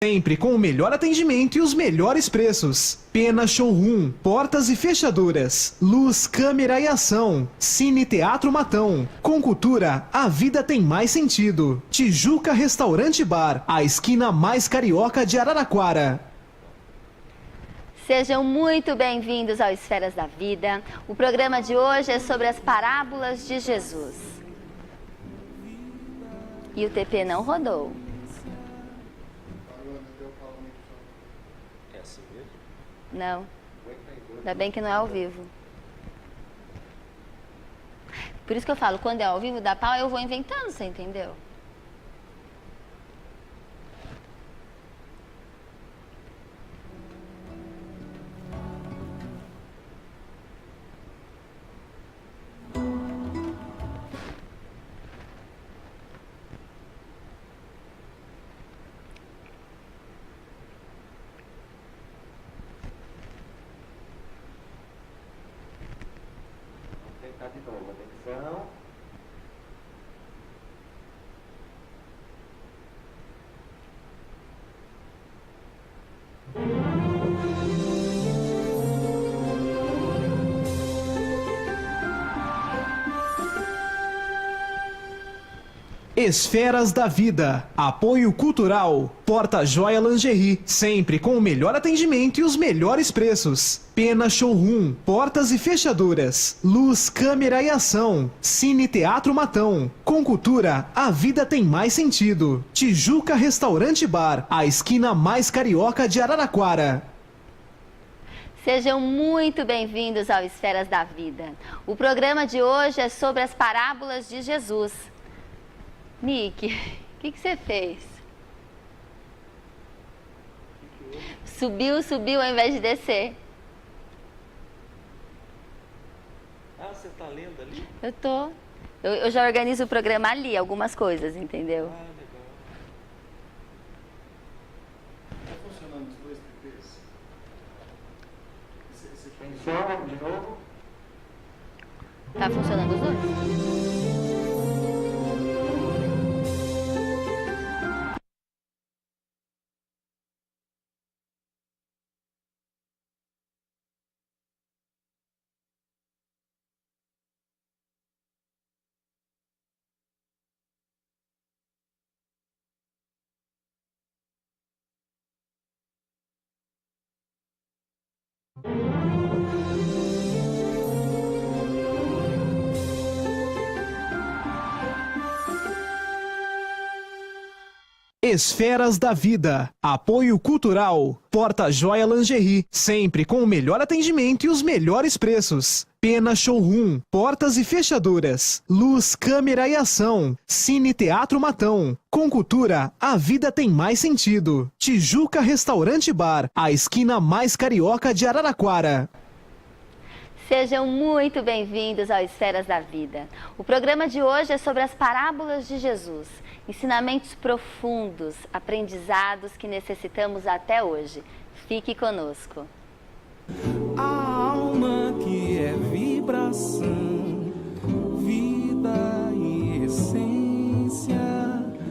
Sempre com o melhor atendimento e os melhores preços. Pena Showroom, portas e fechaduras, luz, câmera e ação. Cine Teatro Matão. Com cultura, a vida tem mais sentido. Tijuca Restaurante Bar, a esquina mais carioca de Araraquara. Sejam muito bem-vindos ao Esferas da Vida. O programa de hoje é sobre as parábolas de Jesus. E o TP não rodou. Não. Ainda bem que não é ao vivo. Por isso que eu falo, quando é ao vivo dá pau, eu vou inventando, você entendeu? De novo, atenção. Esferas da Vida, apoio cultural, Porta Joia Lingerie, sempre com o melhor atendimento e os melhores preços. Pena Showroom, portas e fechaduras, luz, câmera e ação. Cine Teatro Matão. Com cultura, a vida tem mais sentido. Tijuca Restaurante Bar, a esquina mais carioca de Araraquara. Sejam muito bem-vindos ao Esferas da Vida. O programa de hoje é sobre as parábolas de Jesus. Nick, o que você fez? Subiu ao invés de descer. Ah, você tá lendo ali? Eu tô. Eu já organizo o programa ali, algumas coisas, entendeu? Ah, legal. Tá funcionando os dois TVs? Atenção, de novo. Tá funcionando os dois? Esferas da Vida, apoio cultural, Porta Joia Lingerie, sempre com o melhor atendimento e os melhores preços. Pena Showroom, portas e fechaduras, luz, câmera e ação. Cine Teatro Matão. Com cultura, a vida tem mais sentido. Tijuca Restaurante Bar, a esquina mais carioca de Araraquara. Sejam muito bem-vindos ao Esferas da Vida. O programa de hoje é sobre as parábolas de Jesus. Ensinamentos profundos, aprendizados que necessitamos até hoje. Fique conosco. A alma que é vibração, vida e essência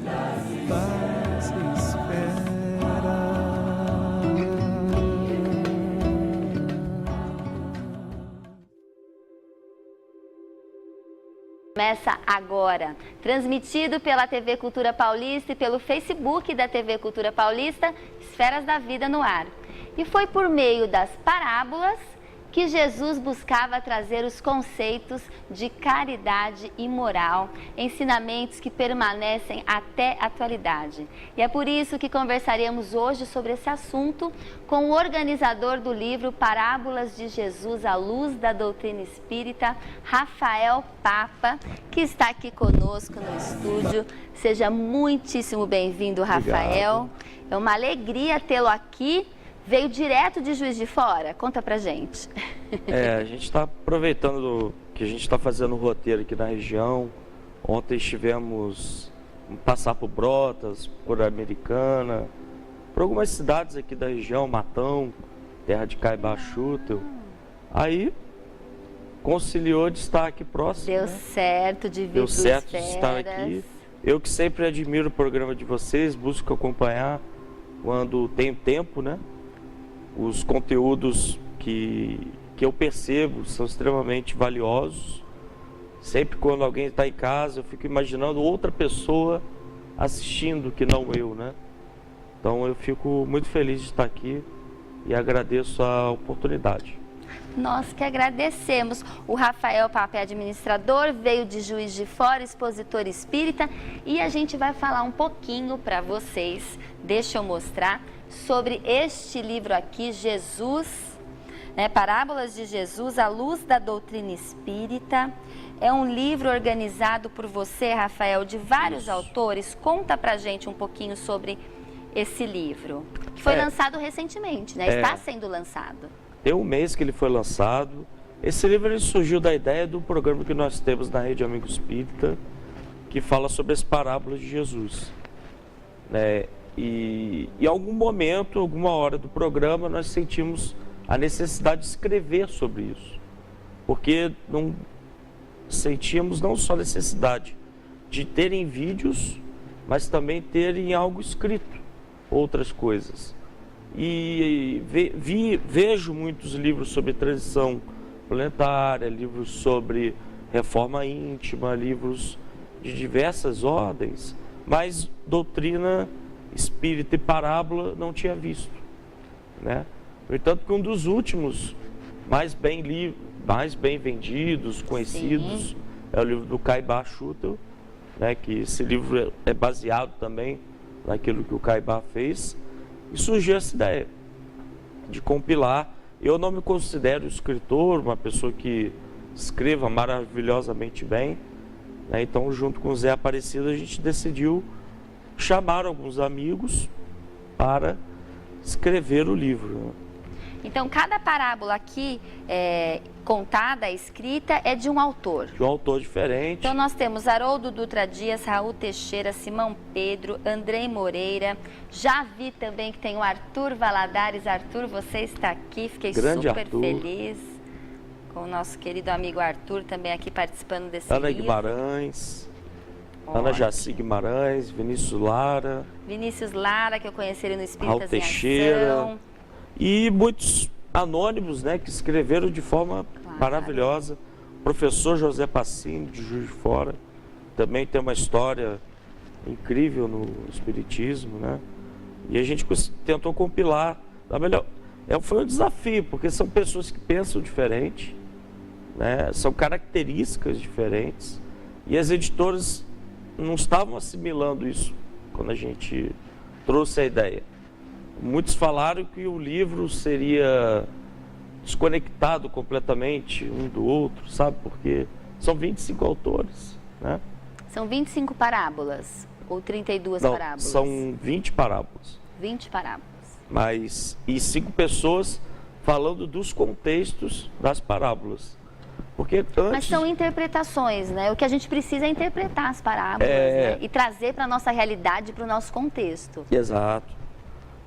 das esferas. Começa agora, transmitido pela TV Cultura Paulista e pelo Facebook da TV Cultura Paulista, Esferas da Vida no ar. E foi por meio das parábolas que Jesus buscava trazer os conceitos de caridade e moral, ensinamentos que permanecem até a atualidade. E é por isso que conversaremos hoje sobre esse assunto com o organizador do livro Parábolas de Jesus à Luz da Doutrina Espírita, Rafael Papa, que está aqui conosco no estúdio. Seja muitíssimo bem-vindo, Rafael. Obrigado. É uma alegria tê-lo aqui. Veio direto de Juiz de Fora? Conta pra gente. A gente está aproveitando que a gente está fazendo o roteiro aqui na região. Ontem estivemos passar por Brotas, por Americana, por algumas cidades aqui da região, Matão, terra de Caibachuta. Aí conciliou de estar aqui próximo. Deu né? certo de vir Deu pro certo de Esferas. estar aqui. Eu que sempre admiro o programa de vocês, busco acompanhar. quando tenho tempo, né? Os conteúdos que eu percebo são extremamente valiosos. Sempre quando alguém está em casa, eu fico imaginando outra pessoa assistindo que não eu, né? Então eu fico muito feliz de estar aqui e agradeço a oportunidade. Nós que agradecemos. O Rafael Papa é administrador, veio de Juiz de Fora, expositor espírita, e a gente vai falar um pouquinho para vocês, deixa eu mostrar, sobre este livro aqui, Jesus, né, Parábolas de Jesus, à luz da doutrina espírita. É um livro organizado por você, Rafael, de vários autores. Conta pra gente um pouquinho sobre esse livro, que foi lançado recentemente, né? Está sendo lançado. Tem um mês que ele foi lançado. Esse livro ele surgiu da ideia do programa que nós temos na Rede Amigo Espírita, que fala sobre as parábolas de Jesus, né? E em algum momento, alguma hora do programa, nós sentimos a necessidade de escrever sobre isso, porque sentíamos não só necessidade de terem vídeos, mas também terem algo escrito, outras coisas. E vejo muitos livros sobre transição planetária, livros sobre reforma íntima, livros de diversas ordens, mas doutrina espírita e parábola não tinha visto, né? No entanto, que um dos últimos mais bem vendidos, conhecidos, é o livro do Caibá Schutel, né? Que esse livro é baseado também naquilo que o Caibá fez. E surgiu essa ideia de compilar. Eu não me considero escritor, uma pessoa que escreva maravilhosamente bem, né? Então, junto com o Zé Aparecido, a gente decidiu chamar alguns amigos para escrever o livro. Então, cada parábola aqui contada, escrita, é de um autor. De um autor diferente. Então, nós temos Haroldo Dutra Dias, Raul Teixeira, Simão Pedro, Andrei Moreira. Já vi também que tem o Arthur Valadares. Arthur, você está aqui, fiquei Grande super Arthur. feliz com o nosso querido amigo Arthur também aqui participando desse Ana livro. Guimarães, Ótimo. Ana Jaci Guimarães, Vinícius Lara. Vinícius Lara, que eu conheci ele no Espíritas Raul em Teixeira. Ação. E muitos anônimos, né, que escreveram de forma maravilhosa. O professor José Passini, de Juiz de Fora, também tem uma história incrível no Espiritismo, né? E a gente tentou compilar da melhor. Foi um desafio, porque são pessoas que pensam diferente, né? São características diferentes. E as editoras não estavam assimilando isso quando a gente trouxe a ideia. Muitos falaram que o livro seria desconectado completamente um do outro, sabe? Porque são 25 autores, né? São 25 parábolas ou 32 Não, parábolas? são 20 parábolas. 20 parábolas. E 5 pessoas falando dos contextos das parábolas. Porque antes... Mas são interpretações, né? O que a gente precisa é interpretar as parábolas, né? E trazer para a nossa realidade, para o nosso contexto. Exato.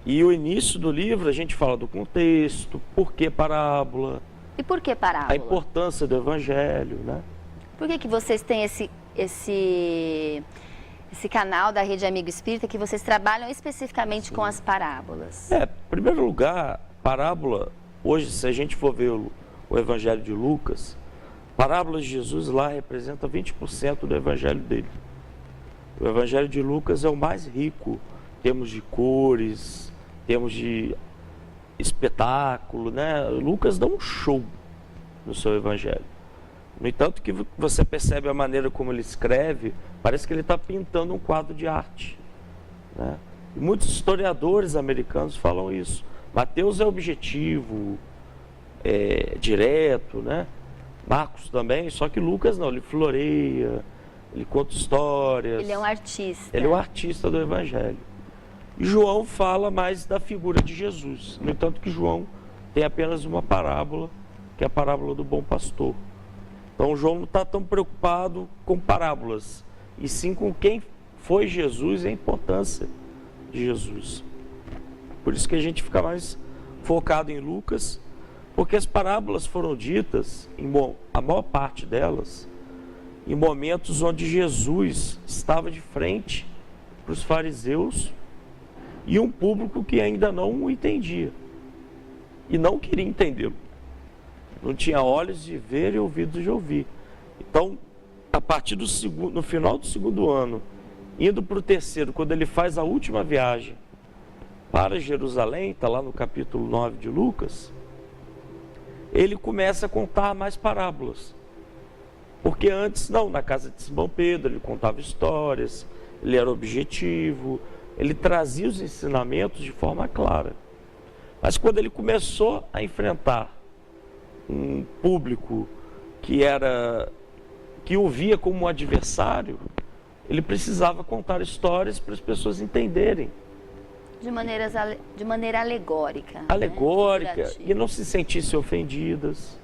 E o início do livro a gente fala do contexto, por que parábola. E por que parábola? A importância do evangelho, né? Por que vocês têm esse canal da Rede Amigo Espírita que vocês trabalham especificamente com as parábolas? Em primeiro lugar, parábola, hoje se a gente for ver o evangelho de Lucas, parábolas de Jesus lá representa 20% do evangelho dele. O evangelho de Lucas é o mais rico em termos de cores, em termos de espetáculo, né? Lucas dá um show no seu evangelho. No entanto, que você percebe a maneira como ele escreve, parece que ele está pintando um quadro de arte, né? E muitos historiadores americanos falam isso. Mateus é objetivo, direto, né? Marcos também, só que Lucas não, ele floreia, ele conta histórias. Ele é um artista. Ele é um artista do evangelho. E João fala mais da figura de Jesus. No entanto que João tem apenas uma parábola, que é a parábola do bom pastor. Então João não está tão preocupado com parábolas, e sim com quem foi Jesus e a importância de Jesus. Por isso que a gente fica mais focado em Lucas, porque as parábolas foram ditas, a maior parte delas, em momentos onde Jesus estava de frente para os fariseus e um público que ainda não o entendia e não queria entendê-lo. Não tinha olhos de ver e ouvidos de ouvir. Então, a partir do no final do segundo ano, indo para o terceiro, quando ele faz a última viagem para Jerusalém, está lá no capítulo 9 de Lucas, ele começa a contar mais parábolas. Porque antes, não, na casa de Simão Pedro, ele contava histórias, ele era objetivo, ele trazia os ensinamentos de forma clara. Mas quando ele começou a enfrentar um público que o via como um adversário, ele precisava contar histórias para as pessoas entenderem. De maneira alegórica. Alegórica, né? E não se sentissem ofendidas,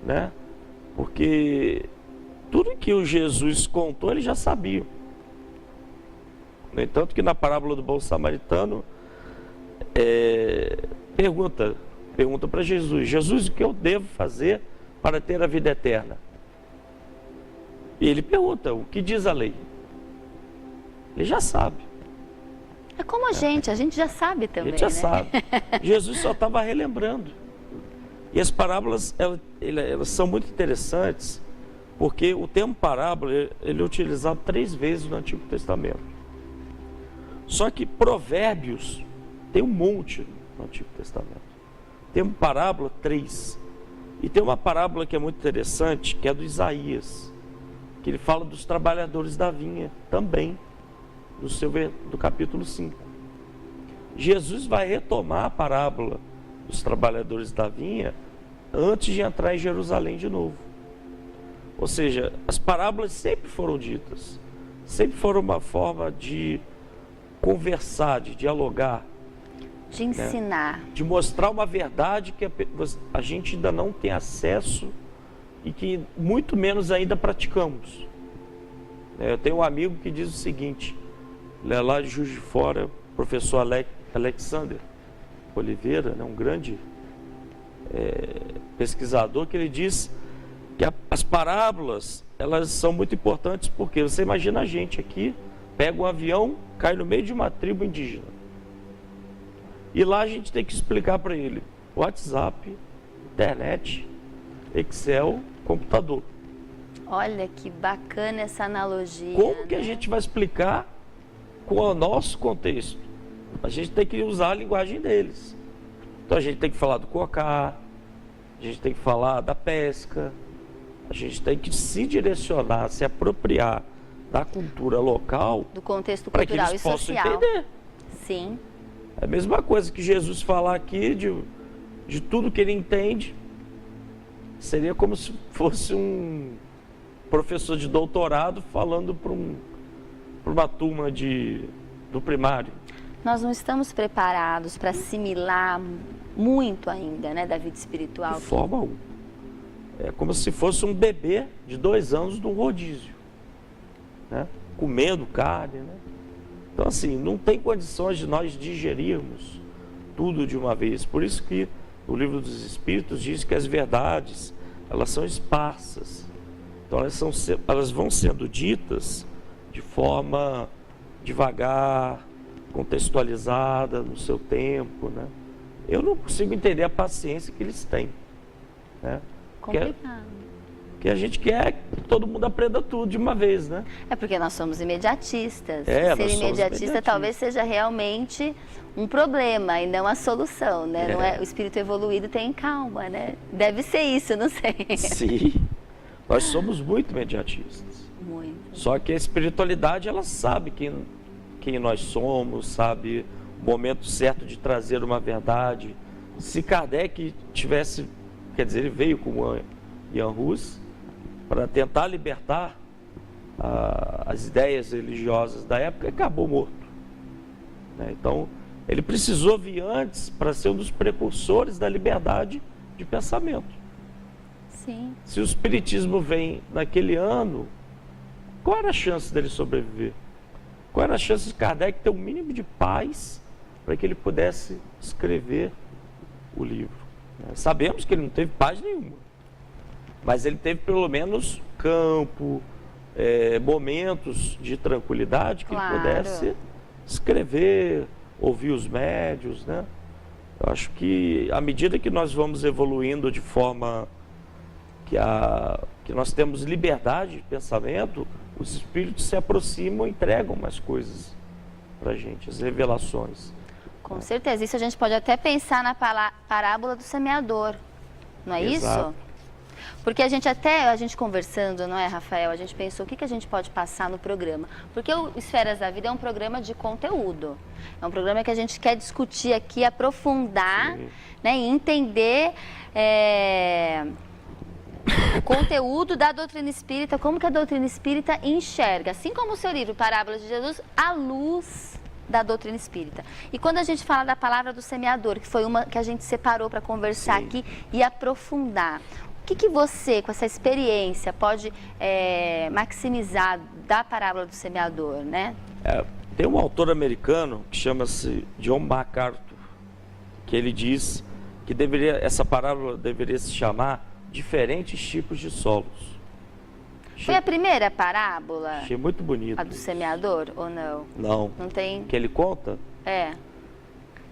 né? Porque tudo que o Jesus contou, ele já sabia. No entanto, que na parábola do bom samaritano, pergunta para Jesus: Jesus, o que eu devo fazer para ter a vida eterna? E ele pergunta: o que diz a lei? Ele já sabe. É como a gente já sabe também, A gente já né? sabe. Jesus só estava relembrando. E as parábolas, elas são muito interessantes, porque o termo parábola, ele é utilizado 3 vezes no Antigo Testamento. Só que Provérbios tem um monte no Antigo Testamento. Tem uma parábola 3. E tem uma parábola que é muito interessante, que é do Isaías, que ele fala dos trabalhadores da vinha também, do capítulo 5. Jesus vai retomar a parábola dos trabalhadores da vinha antes de entrar em Jerusalém de novo. Ou seja, as parábolas sempre foram ditas, sempre foram uma forma de conversar, de dialogar, De ensinar. né? De mostrar uma verdade que a gente ainda não tem acesso e que muito menos ainda praticamos. Eu tenho um amigo que diz o seguinte, ele é lá de Juiz de Fora, professor Alexander Oliveira, né, um grande pesquisador, que ele diz que as parábolas, elas são muito importantes, porque você imagina a gente aqui, pega um avião, cai no meio de uma tribo indígena, e lá a gente tem que explicar para ele WhatsApp, internet, Excel, computador. Olha que bacana essa analogia. Como que a né? gente vai explicar com o nosso contexto? A gente tem que usar a linguagem deles. Então a gente tem que falar do cocá, a gente tem que falar da pesca, a gente tem que se direcionar, se apropriar da cultura local Do contexto para que cultural e eles possam social. entender. Sim. É a mesma coisa que Jesus falar aqui de tudo que ele entende. Seria como se fosse um professor de doutorado falando para uma turma do primário. Nós não estamos preparados para assimilar muito ainda, né, da vida espiritual. De forma alguma. É como se fosse um bebê de 2 anos num rodízio, né? Comendo carne, né? Então, assim, não tem condições de nós digerirmos tudo de uma vez. Por isso que o Livro dos Espíritos diz que as verdades, elas são esparsas. Então, elas vão sendo ditas de forma devagar, contextualizada, no seu tempo, né? Eu não consigo entender a paciência que eles têm, né? Complicado. Que a gente quer que todo mundo aprenda tudo de uma vez, né? É porque nós somos imediatistas. É, Ser nós somos imediatista imediatistas. talvez seja realmente um problema e não a solução, né? É. Não é, o espírito evoluído tem calma, né? Deve ser isso, não sei. Sim, nós somos muito imediatistas. Muito. Só que a espiritualidade, ela sabe quem nós somos, sabe o momento certo de trazer uma verdade. Se Kardec tivesse, quer dizer, ele veio com o Ian Hus para tentar libertar as ideias religiosas da época, acabou morto, né? Então, ele precisou vir antes para ser um dos precursores da liberdade de pensamento. Sim. Se o espiritismo vem naquele ano, qual era a chance dele sobreviver? Qual era a chance de Kardec ter um mínimo de paz para que ele pudesse escrever o livro? Sabemos que ele não teve paz nenhuma, mas ele teve pelo menos campo, momentos de tranquilidade que Claro. ele pudesse escrever ouvir os médios, né? Eu acho que à medida que nós vamos evoluindo de forma que nós temos liberdade de pensamento, os espíritos se aproximam e entregam mais coisas para a gente, as revelações. Com certeza. Isso a gente pode até pensar na parábola do semeador, não é Exato. isso? Porque a gente conversando, não é, Rafael? A gente pensou o que a gente pode passar no programa. Porque o Esferas da Vida é um programa de conteúdo. É um programa que a gente quer discutir aqui, aprofundar, né, e entender o conteúdo da doutrina espírita, como que a doutrina espírita enxerga, assim como o seu livro Parábolas de Jesus, à luz da doutrina espírita. E quando a gente fala da palavra do semeador, que foi uma que a gente separou para conversar aqui e aprofundar, o que você, com essa experiência, pode maximizar da parábola do semeador, né? Tem um autor americano que chama-se John MacArthur, que ele diz que essa parábola deveria se chamar Diferentes Tipos de Solos. Foi a primeira parábola? Achei muito bonito. A do semeador, ou não? Não. Não tem? Que ele conta?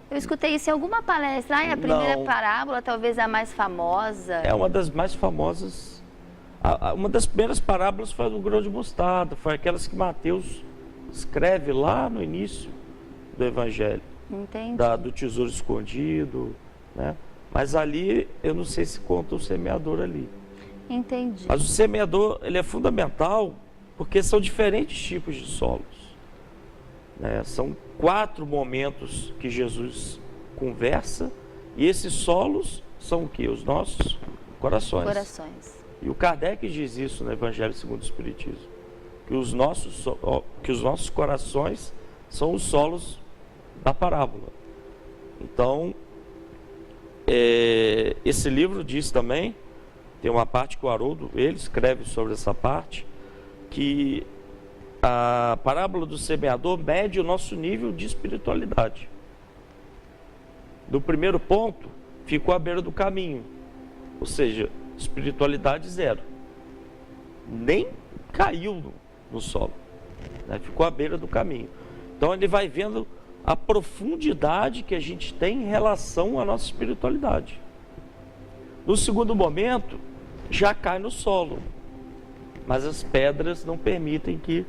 Eu escutei isso em alguma palestra. É a primeira parábola, talvez a mais famosa. É uma das mais famosas. Uma das primeiras parábolas foi a do grão de mostarda. Foi aquelas que Mateus escreve lá no início do Evangelho. Entendi. Do tesouro escondido, né? Mas ali, eu não sei se conta o semeador ali. Entendi. Mas o semeador, ele é fundamental porque são diferentes tipos de solos, né? São 4 momentos que Jesus conversa e esses solos são o quê? Os nossos corações. E o Kardec diz isso no Evangelho segundo o Espiritismo, que os nossos corações são os solos da parábola. Então, esse livro diz também, tem uma parte que o Haroldo, ele escreve sobre essa parte, que a parábola do semeador mede o nosso nível de espiritualidade. No primeiro ponto, ficou à beira do caminho, ou seja, espiritualidade 0. Nem caiu no solo, né? Ficou à beira do caminho. Então ele vai vendo a profundidade que a gente tem em relação à nossa espiritualidade. No segundo momento, já cai no solo, mas as pedras não permitem que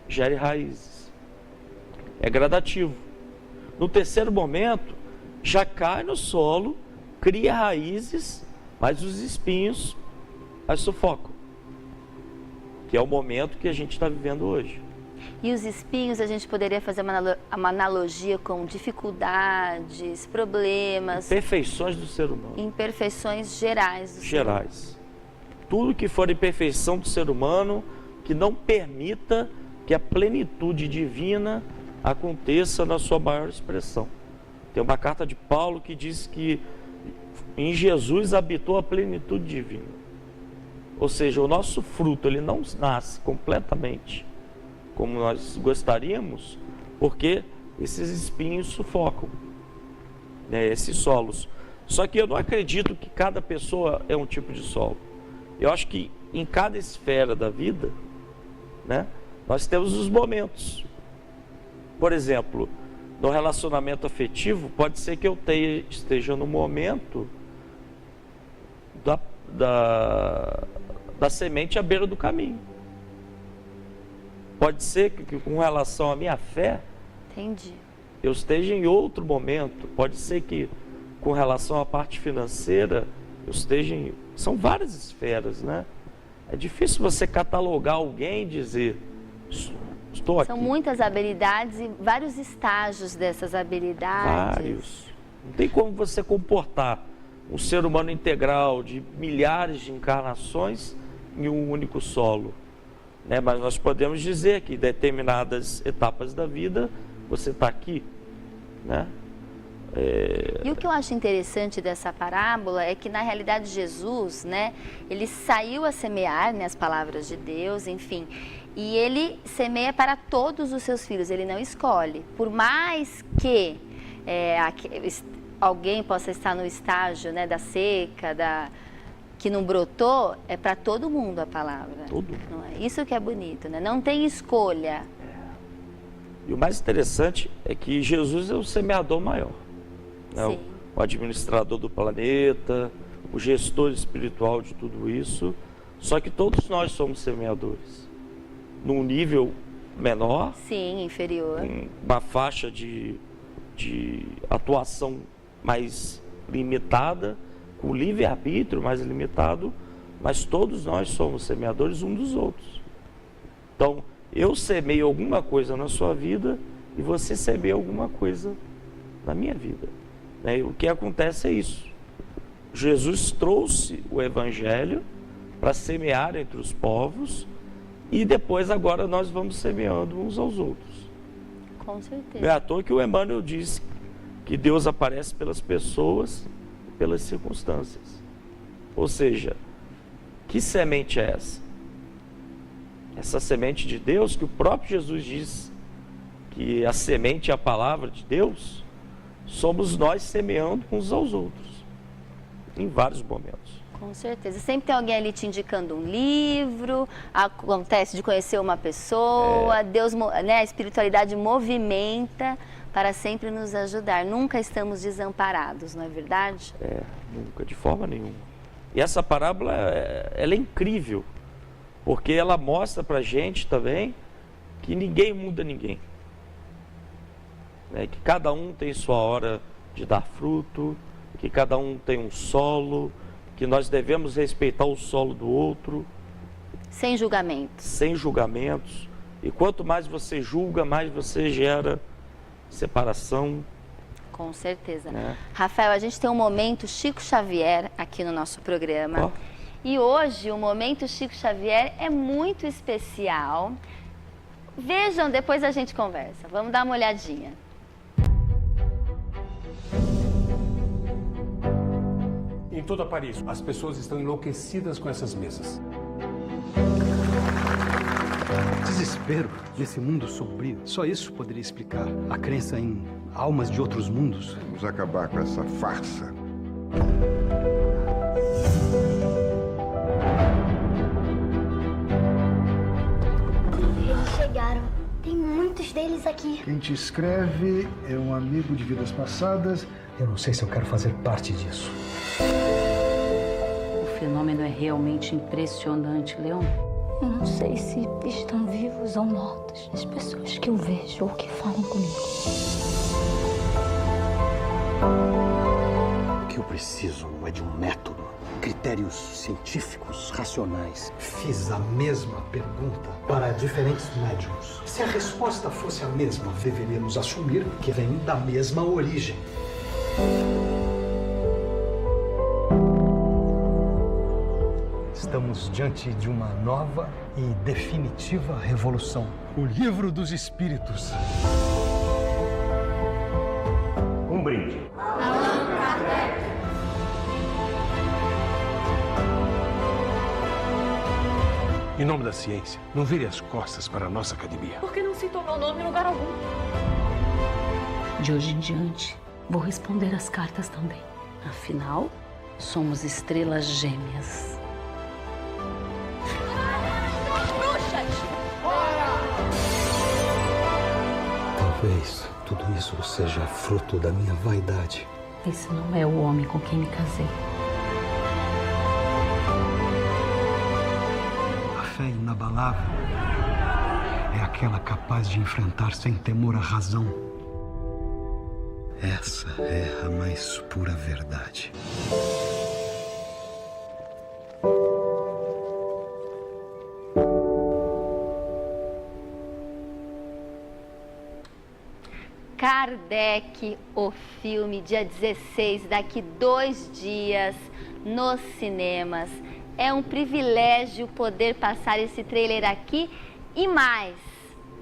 gere raízes. É gradativo. No terceiro momento, já cai no solo, cria raízes, mas os espinhos as sufocam, que é o momento que a gente está vivendo hoje. E os espinhos, a gente poderia fazer uma analogia com dificuldades, problemas... Imperfeições do ser humano. Imperfeições gerais do ser humano. Tudo que for imperfeição do ser humano, que não permita que a plenitude divina aconteça na sua maior expressão. Tem uma carta de Paulo que diz que em Jesus habitou a plenitude divina. Ou seja, o nosso fruto, ele não nasce completamente como nós gostaríamos, porque esses espinhos sufocam, né, esses solos. Só que eu não acredito que cada pessoa é um tipo de solo. Eu acho que em cada esfera da vida, né, nós temos os momentos. Por exemplo, no relacionamento afetivo, pode ser que eu esteja no momento da semente à beira do caminho. Pode ser que com relação à minha fé, eu esteja em outro momento. Pode ser que com relação à parte financeira, eu esteja em... São várias esferas, né? É difícil você catalogar alguém e dizer, estou aqui. São muitas habilidades e vários estágios dessas habilidades. Vários. Não tem como você comportar um ser humano integral de milhares de encarnações em um único solo, né? Mas nós podemos dizer que em determinadas etapas da vida você está aqui, né? E o que eu acho interessante dessa parábola é que na realidade Jesus, né, ele saiu a semear, né, as palavras de Deus, enfim, e ele semeia para todos os seus filhos, ele não escolhe. Por mais que alguém possa estar no estágio, né, da seca, que não brotou, é para todo mundo a palavra. Tudo. Não é? Isso que é bonito, né? Não tem escolha. E o mais interessante é que Jesus é o semeador maior, né? Sim. O administrador do planeta, o gestor espiritual de tudo isso. Só que todos nós somos semeadores, num nível menor, Sim, inferior. uma faixa de atuação mais limitada, com livre-arbítrio mais limitado, mas todos nós somos semeadores uns dos outros. Então, eu semeio alguma coisa na sua vida e você semeia alguma coisa na minha vida, né? E o que acontece é isso. Jesus trouxe o Evangelho para semear entre os povos e depois agora nós vamos semeando uns aos outros. Com certeza. Não é à toa que o Emmanuel diz que Deus aparece pelas pessoas e pelas circunstâncias. Ou seja, que semente é essa? Essa semente de Deus que o próprio Jesus diz que a semente é a palavra de Deus, somos nós semeando uns aos outros, em vários momentos. Com certeza. Sempre tem alguém ali te indicando um livro, acontece de conhecer uma pessoa, Deus, né, a espiritualidade movimenta para sempre nos ajudar. Nunca estamos desamparados, não é verdade? Nunca, de forma nenhuma. E essa parábola, ela é incrível, porque ela mostra pra gente também que ninguém muda ninguém. Né? Que cada um tem sua hora de dar fruto, que cada um tem um solo, que nós devemos respeitar o solo do outro. Sem julgamentos. Sem julgamentos. E quanto mais você julga, mais você gera separação. Com certeza. Né? Rafael, a gente tem um momento Chico Xavier aqui no nosso programa. E hoje o momento Chico Xavier é muito especial. Vejam, depois a gente conversa. Vamos dar uma olhadinha. Em toda Paris, as pessoas estão enlouquecidas com essas mesas. Desespero nesse mundo sombrio. Só isso poderia explicar a crença em almas de outros mundos. Vamos acabar com essa farsa. Eles chegaram. Tem muitos deles aqui. Quem te escreve é um amigo de vidas passadas. Eu não sei se eu quero fazer parte disso. O fenômeno é realmente impressionante, Leon. Eu não sei se estão vivos ou mortos as pessoas que eu vejo ou que falam comigo. O que eu preciso é de um método, critérios científicos, racionais. Fiz a mesma pergunta para diferentes médiums. Se a resposta fosse a mesma, deveríamos assumir que vem da mesma origem. Estamos diante de uma nova e definitiva revolução. O Livro dos Espíritos. Um brinde. Em nome da ciência, não vire as costas para a nossa academia. Por que não citou meu nome em lugar algum? De hoje em diante, vou responder as cartas também. Afinal, somos estrelas gêmeas. Talvez tudo isso seja fruto da minha vaidade. Esse não é o homem com quem me casei. A fé inabalável é aquela capaz de enfrentar sem temor a razão. Essa é a mais pura verdade. Kardec, o filme, dia 16, daqui 2 dias, nos cinemas. É um privilégio poder passar esse trailer aqui e mais.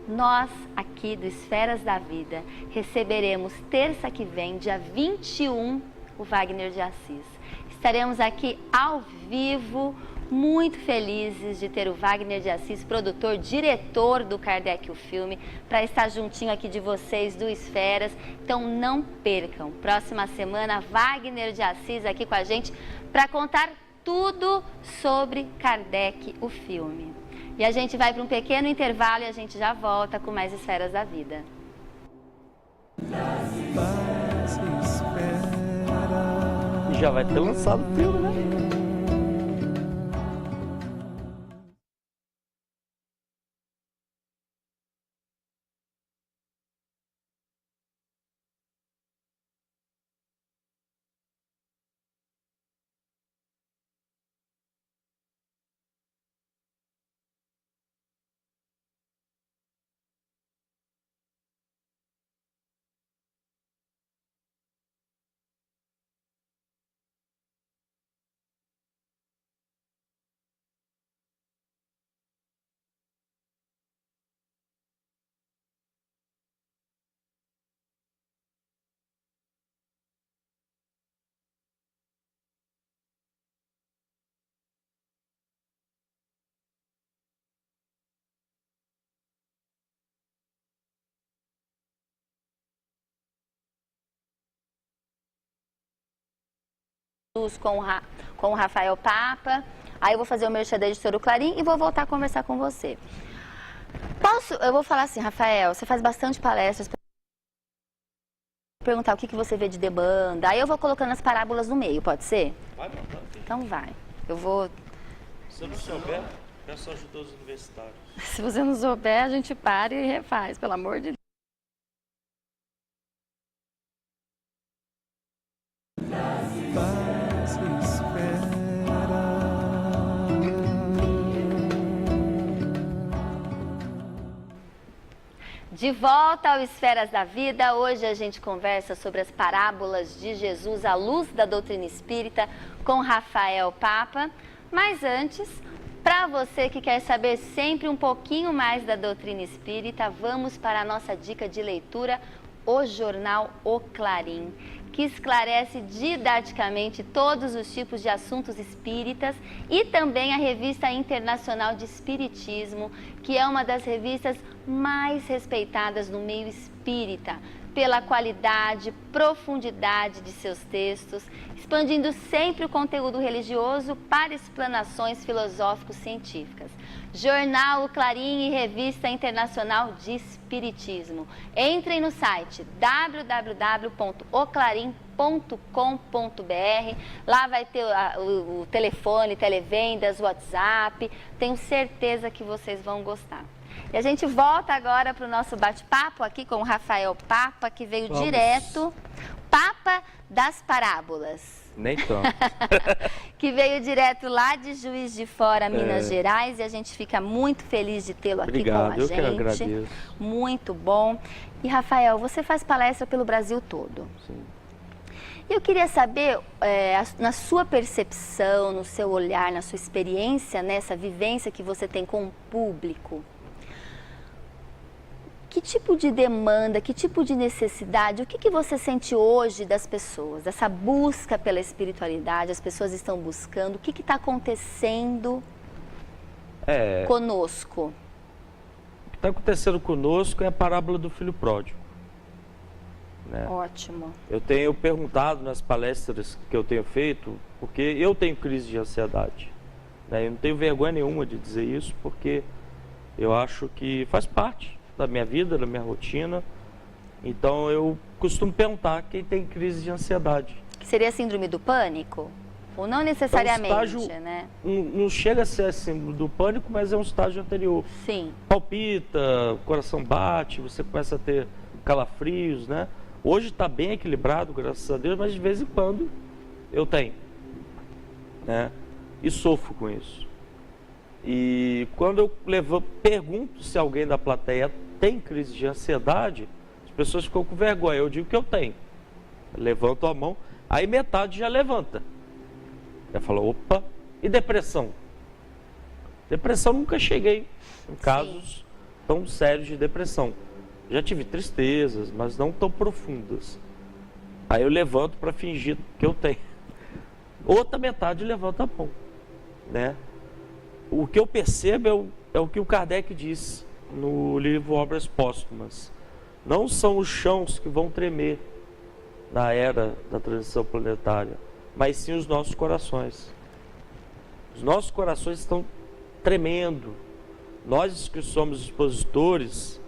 Nós, aqui do Esferas da Vida, receberemos terça que vem, dia 21, o Wagner de Assis. Estaremos aqui ao vivo, muito felizes de ter o Wagner de Assis, produtor, diretor do Kardec, o filme, para estar juntinho aqui de vocês, do Esferas. Então não percam, próxima semana, Wagner de Assis aqui com a gente para contar tudo sobre Kardec, o filme. E a gente vai para um pequeno intervalo e a gente já volta com mais Esferas da Vida. E já vai ter lançado o filme, né? Com o Rafael Papa, aí eu vou fazer o meu merchan da Editora Clarim e vou voltar a conversar com você. Eu vou falar assim, Rafael, você faz bastante palestras, perguntar o que você vê de demanda, aí eu vou colocando as parábolas no meio, pode ser? Vai, não, tá. Então vai, eu vou... Se eu não souber, peço ajuda aos universitários. Se você não souber, a gente para e refaz, pelo amor de Deus. De volta ao Esferas da Vida, hoje a gente conversa sobre as parábolas de Jesus à luz da doutrina espírita com Rafael Papa. Mas antes, para você que quer saber sempre um pouquinho mais da doutrina espírita, vamos para a nossa dica de leitura, o jornal O Clarim, que esclarece didaticamente todos os tipos de assuntos espíritas, e também a Revista Internacional de Espiritismo, que é uma das revistas mais respeitadas no meio espírita, pela qualidade, profundidade de seus textos, expandindo sempre o conteúdo religioso para explanações filosófico-científicas. Jornal O Clarim e Revista Internacional de Espiritismo. Entrem no site www.oclarim.com.br. Lá vai ter o telefone, televendas, WhatsApp. Tenho certeza que vocês vão gostar. E a gente volta agora para o nosso bate-papo aqui com o Rafael Papa, que veio direto, Papa das Parábolas. Nem tanto. Que veio direto lá de Juiz de Fora, Minas Gerais, e a gente fica muito feliz de tê-lo aqui com a gente. Eu que agradeço. Muito bom. E Rafael, você faz palestra pelo Brasil todo. Sim. Eu queria saber, na sua percepção, no seu olhar, na sua experiência, nessa vivência que você tem com o público, que tipo de demanda, que tipo de necessidade, o que você sente hoje das pessoas, dessa busca pela espiritualidade, as pessoas estão buscando, o que está acontecendo conosco? O que está acontecendo conosco é a parábola do filho pródigo. Né? Ótimo. Eu tenho perguntado nas palestras que eu tenho feito, porque eu tenho crise de ansiedade. Né? Eu não tenho vergonha nenhuma de dizer isso, porque eu acho que faz parte da minha vida, da minha rotina. Então eu costumo perguntar quem tem crise de ansiedade. Que seria a síndrome do pânico? Ou não necessariamente, é um estágio, né? Não chega a ser a síndrome do pânico, mas é um estágio anterior. Sim. Palpita, o coração bate, você começa a ter calafrios, né? Hoje está bem equilibrado, graças a Deus, mas de vez em quando eu tenho, né? E sofro com isso. E quando eu pergunto se alguém da plateia tem crise de ansiedade, as pessoas ficam com vergonha. Eu digo que eu tenho. Levanto a mão, aí metade já levanta. Eu falo, opa, e depressão? Depressão nunca cheguei em casos tão sérios de depressão. Já tive tristezas, mas não tão profundas. Aí eu levanto para fingir que eu tenho. Outra metade levanta a mão, né? O que eu percebo é o que o Kardec diz no livro Obras Póstumas. Não são os chãos que vão tremer na era da transição planetária, mas sim os nossos corações. Os nossos corações estão tremendo, Nós que somos expositores,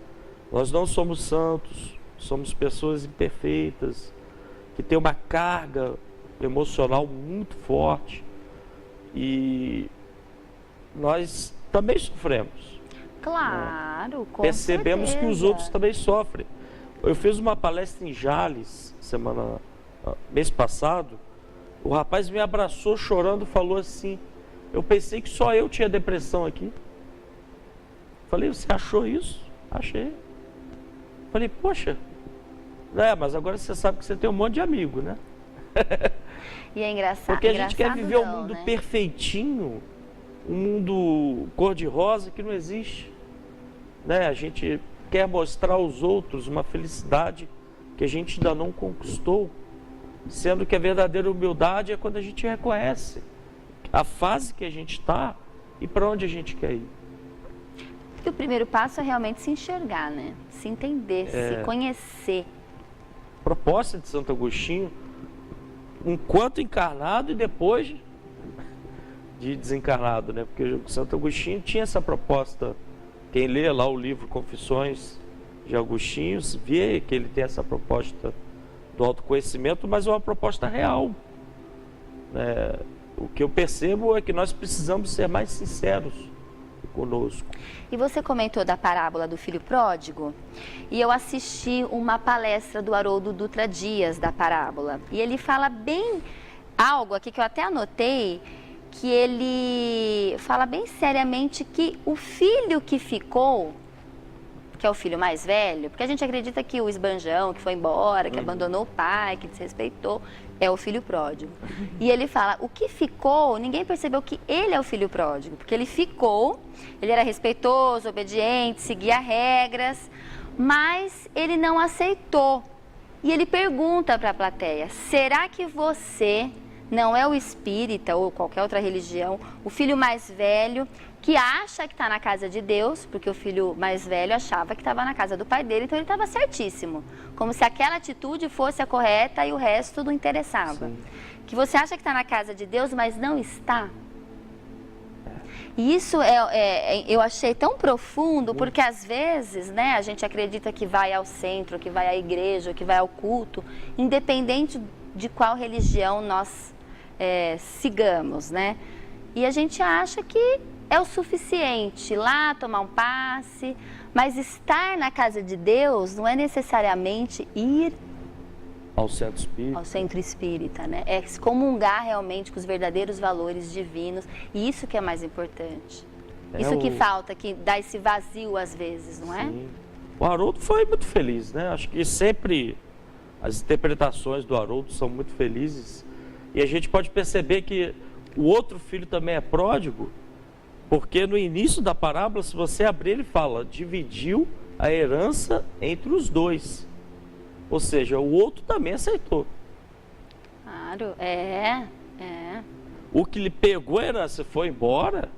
nós não somos santos, somos pessoas imperfeitas, que têm uma carga emocional muito forte e nós também sofremos. Claro, com Percebemos certeza. que os outros também sofrem. Eu fiz uma palestra em Jales, mês passado, o rapaz me abraçou chorando, falou assim, eu pensei que só eu tinha depressão aqui. Falei, você achou isso? Achei. Falei, poxa, mas agora você sabe que você tem um monte de amigo, né? E é engraçado. Porque a gente quer viver um não, mundo né? perfeitinho, um mundo cor-de-rosa que não existe. Né? A gente quer mostrar aos outros uma felicidade que a gente ainda não conquistou, sendo que a verdadeira humildade é quando a gente reconhece a fase que a gente está e para onde a gente quer ir. Porque o primeiro passo é realmente se enxergar, né? Se entender, se conhecer. Proposta de Santo Agostinho, enquanto encarnado e depois de desencarnado, né? Porque o Santo Agostinho tinha essa proposta. Quem lê lá o livro Confissões de Agostinho, vê que ele tem essa proposta do autoconhecimento, mas é uma proposta real. O que eu percebo é que nós precisamos ser mais sinceros conosco. E você comentou da parábola do filho pródigo, e eu assisti uma palestra do Haroldo Dutra Dias da parábola, e ele fala bem algo aqui que eu até anotei, que ele fala bem seriamente que o filho que ficou, que é o filho mais velho, porque a gente acredita que o esbanjão, que foi embora, que abandonou o pai, que desrespeitou, é o filho pródigo. E ele fala, o que ficou, ninguém percebeu que ele é o filho pródigo, porque ele ficou, ele era respeitoso, obediente, seguia regras, mas ele não aceitou. E ele pergunta para a plateia, será que você não é o espírita ou qualquer outra religião, o filho mais velho que acha que está na casa de Deus, porque o filho mais velho achava que estava na casa do pai dele, então ele estava certíssimo, como se aquela atitude fosse a correta e o resto não interessava. Sim. Que você acha que está na casa de Deus, mas não está. E isso eu achei tão profundo, porque às vezes, né, a gente acredita que vai ao centro, que vai à igreja, que vai ao culto, independente de qual religião nós sigamos, né? E a gente acha que é o suficiente ir lá tomar um passe, mas estar na casa de Deus não é necessariamente ir ao centro espírita, né? É comungar realmente com os verdadeiros valores divinos, e isso que é mais importante. Isso que falta, que dá esse vazio às vezes, não é? Sim. O Haroldo foi muito feliz, né? Acho que sempre as interpretações do Haroldo são muito felizes, e a gente pode perceber que o outro filho também é pródigo, porque no início da parábola, se você abrir, ele fala, dividiu a herança entre os dois. Ou seja, o outro também aceitou. Claro, O que lhe pegou a herança foi embora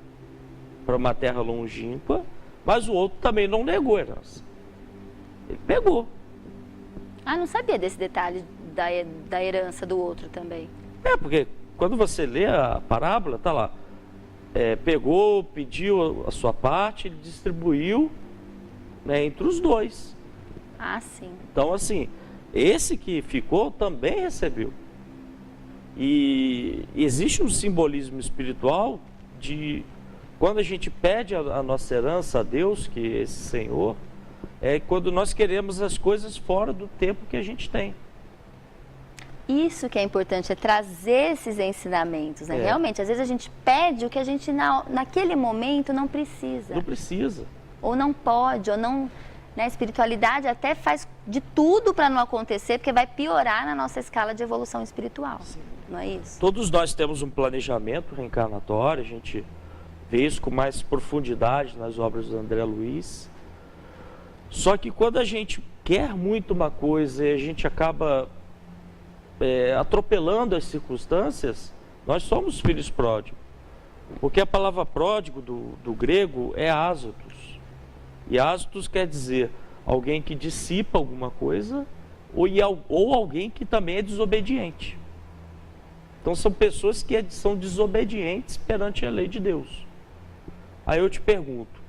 para uma terra longínqua, mas o outro também não negou a herança. Ele pegou. Ah, não sabia desse detalhe da herança do outro também. Porque quando você lê a parábola, tá lá. Pegou, pediu a sua parte, ele distribuiu, né, entre os dois. Ah, sim. Então, assim, esse que ficou também recebeu. E existe um simbolismo espiritual de quando a gente pede a nossa herança a Deus, que é esse Senhor, é quando nós queremos as coisas fora do tempo que a gente tem. Isso que é importante, é trazer esses ensinamentos, né? Realmente, às vezes a gente pede o que a gente naquele momento não precisa. Não precisa. Ou não pode, ou não... Né? A espiritualidade até faz de tudo para não acontecer, porque vai piorar na nossa escala de evolução espiritual. Sim. Não é isso? Todos nós temos um planejamento reencarnatório, a gente vê isso com mais profundidade nas obras do André Luiz. Só que quando a gente quer muito uma coisa e a gente acaba atropelando as circunstâncias, nós somos filhos pródigos. Porque a palavra pródigo do grego é ázotos. E ázotos quer dizer alguém que dissipa alguma coisa ou alguém que também é desobediente. Então são pessoas que são desobedientes perante a lei de Deus. Aí eu te pergunto,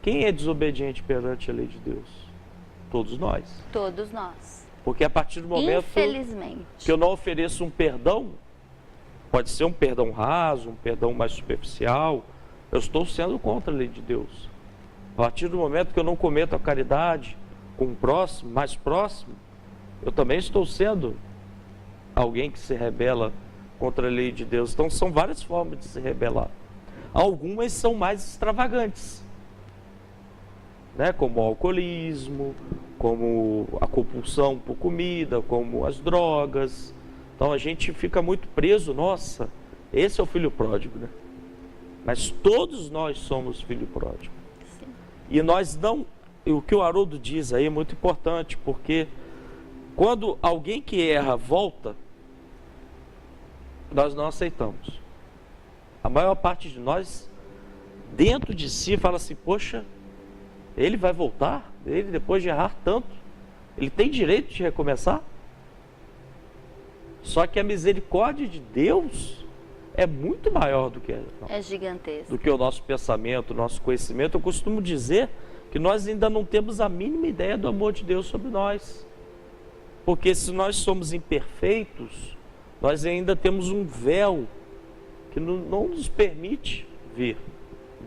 quem é desobediente perante a lei de Deus? Todos nós. Todos nós. Porque a partir do momento Infelizmente. que eu não ofereço um perdão, pode ser um perdão raso, um perdão mais superficial, eu estou sendo contra a lei de Deus. A partir do momento que eu não cometo a caridade com o próximo, mais próximo, eu também estou sendo alguém que se rebela contra a lei de Deus. Então são várias formas de se rebelar. Algumas são mais extravagantes, né? Como o alcoolismo, como a compulsão por comida, como as drogas. Então a gente fica muito preso, nossa, esse é o filho pródigo, né? Mas todos nós somos filho pródigo. Sim. E nós não, o que o Haroldo diz aí é muito importante, porque quando alguém que erra volta, nós não aceitamos. A maior parte de nós, dentro de si, fala assim, poxa, ele vai voltar? Ele, depois de errar tanto, ele tem direito de recomeçar? Só que a misericórdia de Deus é muito maior do que é gigantesco. Do que o nosso pensamento, o nosso conhecimento. Eu costumo dizer que nós ainda não temos a mínima ideia do amor de Deus sobre nós. Porque se nós somos imperfeitos, nós ainda temos um véu que não nos permite ver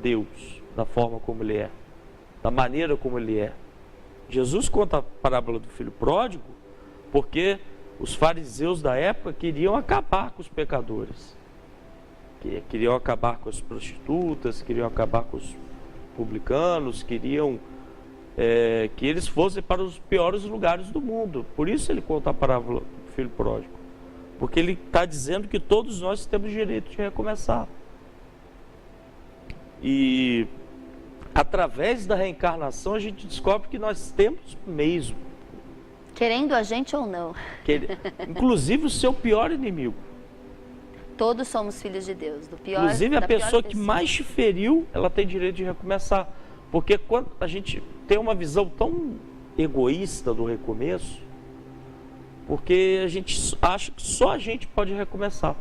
Deus da forma como Ele é, da maneira como Ele é. Jesus conta a parábola do filho pródigo porque os fariseus da época queriam acabar com os pecadores, queriam acabar com as prostitutas, queriam acabar com os publicanos, queriam que eles fossem para os piores lugares do mundo. Por isso ele conta a parábola do filho pródigo, porque ele está dizendo que todos nós temos direito de recomeçar. E através da reencarnação a gente descobre que nós temos mesmo, querendo a gente ou não, inclusive o seu pior inimigo. Todos somos filhos de Deus, do pior. Inclusive a pessoa que mais te feriu, ela tem direito de recomeçar. Porque quando a gente tem uma visão tão egoísta do recomeço, porque a gente acha que só a gente pode recomeçar.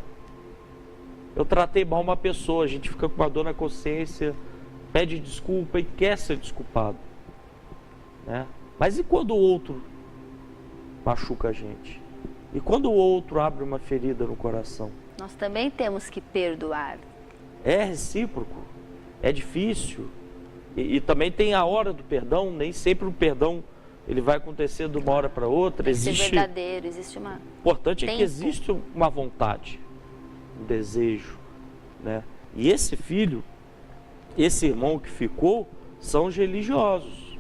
Eu tratei mal uma pessoa, a gente fica com uma dor na consciência, pede desculpa e quer ser desculpado, né? Mas e quando o outro machuca a gente? E quando o outro abre uma ferida no coração? Nós também temos que perdoar. É recíproco, é difícil. E também tem a hora do perdão, nem sempre o perdão ele vai acontecer de uma hora para outra. Existe verdadeiro, existe uma... Importante é que existe uma vontade, um desejo, né? E esse filho, esse irmão que ficou, são os religiosos.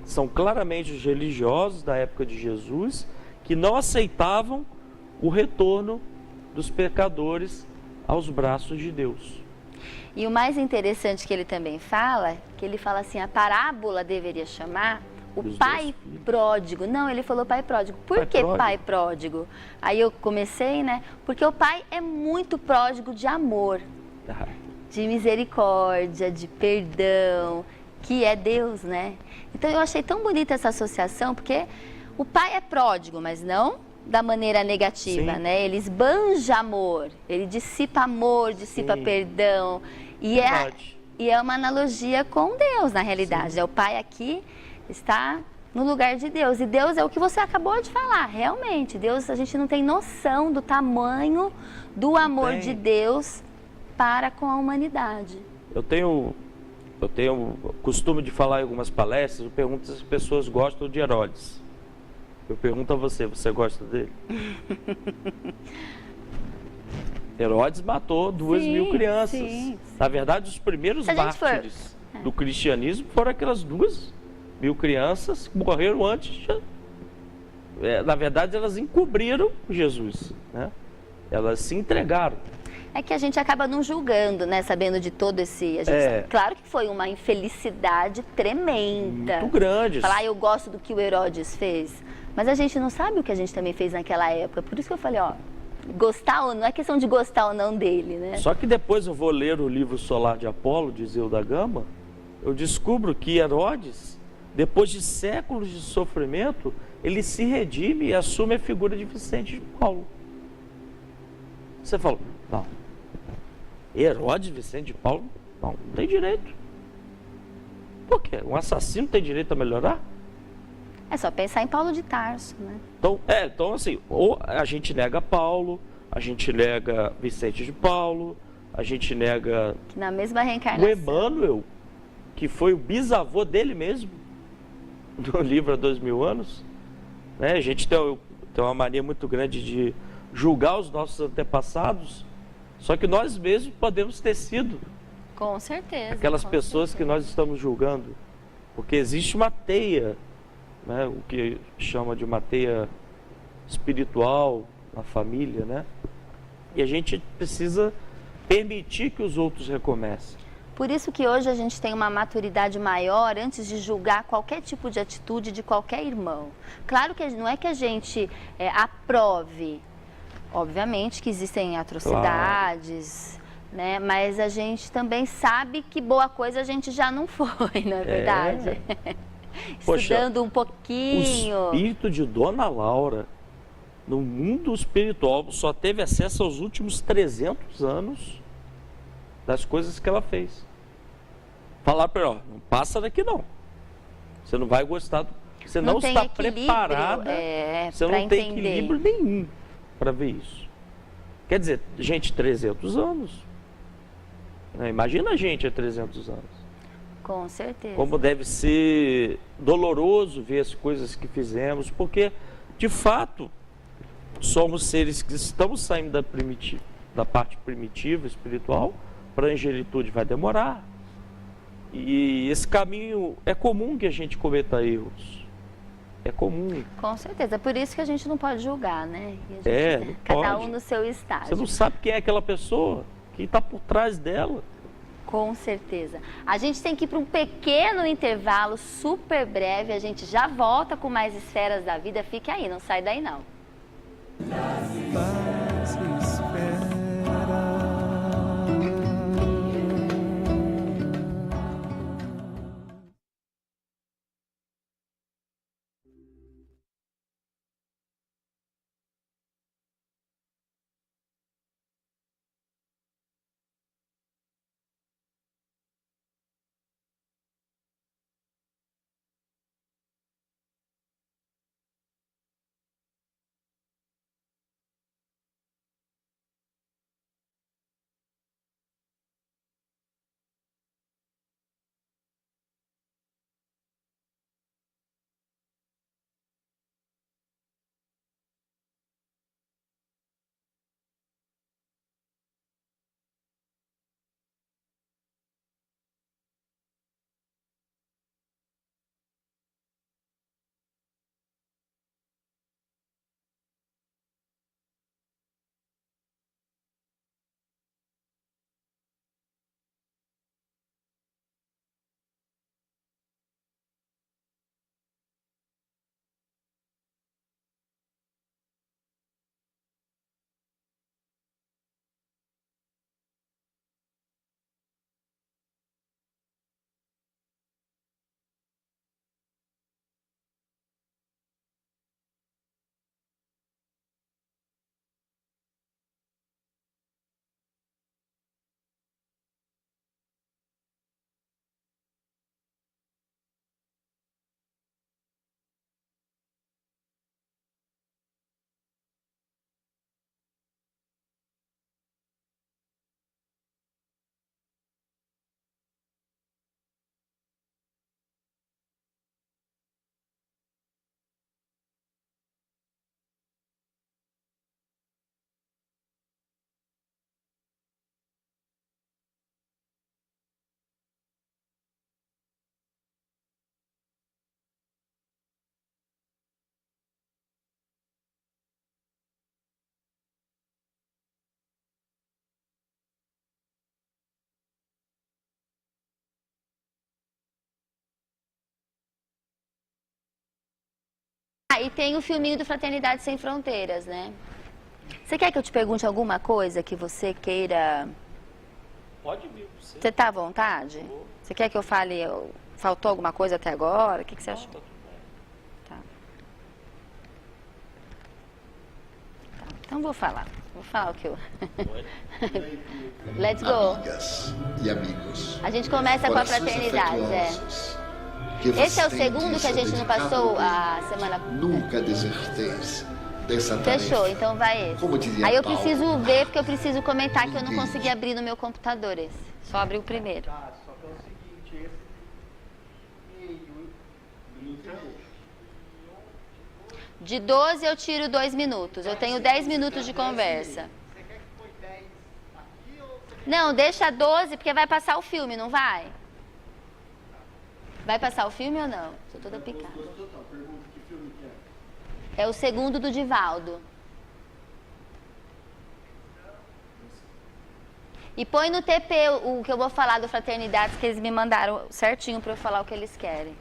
São claramente os religiosos da época de Jesus que não aceitavam o retorno dos pecadores aos braços de Deus. E o mais interessante que ele também fala, que ele fala assim, a parábola deveria chamar o pai pródigo. Não, ele falou pai pródigo. Por que pai pródigo? Aí eu comecei, né? Porque o pai é muito pródigo de amor, de misericórdia, de perdão, que é Deus, né? Então eu achei tão bonita essa associação, porque o pai é pródigo, mas não da maneira negativa, Sim. né? Ele esbanja amor, ele dissipa amor, dissipa perdão. E é uma analogia com Deus, na realidade. O pai aqui está no lugar de Deus. E Deus é o que você acabou de falar, realmente. Deus, a gente não tem noção do tamanho do amor de Deus para com a humanidade. Eu tenho costume de falar em algumas palestras, eu pergunto se as pessoas gostam de Herodes. Eu pergunto a você gosta dele? Herodes matou 2.000 crianças. Sim. Na verdade, os primeiros mártires do cristianismo foram aquelas 2.000 crianças que morreram antes. Na verdade, elas encobriram Jesus, né? Elas se entregaram. É que a gente acaba não julgando, né? Sabendo de todo esse... Claro que foi uma infelicidade tremenda. Muito grande. Falar, eu gosto do que o Herodes fez. Mas a gente não sabe o que a gente também fez naquela época. Por isso que eu falei, gostar ou não é questão de gostar ou não dele, né? Só que depois eu vou ler o livro Solar de Apolo, de Zeu da Gama, eu descubro que Herodes, depois de séculos de sofrimento, ele se redime e assume a figura de Vicente de Paulo. Você fala, não, Herodes, Vicente de Paulo, não tem direito. Por quê? Um assassino tem direito a melhorar? É só pensar em Paulo de Tarso, né? Então assim, ou a gente nega Paulo, a gente nega Vicente de Paulo, a gente nega Que na mesma reencarnação. o Emmanuel, que foi o bisavô dele mesmo, do livro há 2000 anos. Né? A gente tem uma mania muito grande de julgar os nossos antepassados, só que nós mesmos podemos ter sido Com certeza. aquelas com pessoas certeza. que nós estamos julgando. Porque existe uma teia, né? O que chama de uma teia espiritual na família, né? E a gente precisa permitir que os outros recomecem. Por isso que hoje a gente tem uma maturidade maior antes de julgar qualquer tipo de atitude de qualquer irmão. Claro que não é que a gente aprove, obviamente que existem atrocidades, né? Mas a gente também sabe que boa coisa a gente já não foi, não é verdade? Estudando um pouquinho. O espírito de Dona Laura, no mundo espiritual, só teve acesso aos últimos 300 anos das coisas que ela fez. Falar para ela, não passa daqui não. Você não vai gostar, você não está preparada, você não tem equilíbrio nenhum para ver isso. Quer dizer, gente, 300 anos. Imagina a gente há 300 anos. Com certeza. Como deve ser doloroso ver as coisas que fizemos, porque, de fato, somos seres que estamos saindo da parte primitiva, espiritual, para a angelitude vai demorar. E esse caminho é comum que a gente cometa erros. É comum. Com certeza. Por isso que a gente não pode julgar, né? E não cada pode. um no seu estágio. Você não sabe quem é aquela pessoa, quem está por trás dela. Com certeza. A gente tem que ir para um pequeno intervalo super breve. A gente já volta com mais Esferas da Vida. Fique aí, não sai daí não. E tem o filminho do Fraternidade Sem Fronteiras, né? Você quer que eu te pergunte alguma coisa que você queira... Pode vir. Você tá à vontade? Você quer que eu fale... Faltou alguma coisa até agora? O que você achou? Tá. Então vou falar. Vou falar o que eu... Let's go. Amigas e amigos. A gente começa com a fraternidade, Esse é o segundo que a gente não passou a semana... Nunca deserteis dessa tarefa. Fechou, então vai esse. Como diria Aí eu Paulo, preciso ver, porque eu preciso comentar que eu não consegui abrir no meu computador esse. Só abri o primeiro. De 12 eu tiro 2 minutos. Eu tenho 10 minutos de conversa. Não, deixa 12, porque vai passar o filme, não vai? Vai passar o filme ou não? Estou toda picada. É o segundo do Divaldo. E põe no TP o que eu vou falar do Fraternidades, que eles me mandaram certinho para eu falar o que eles querem.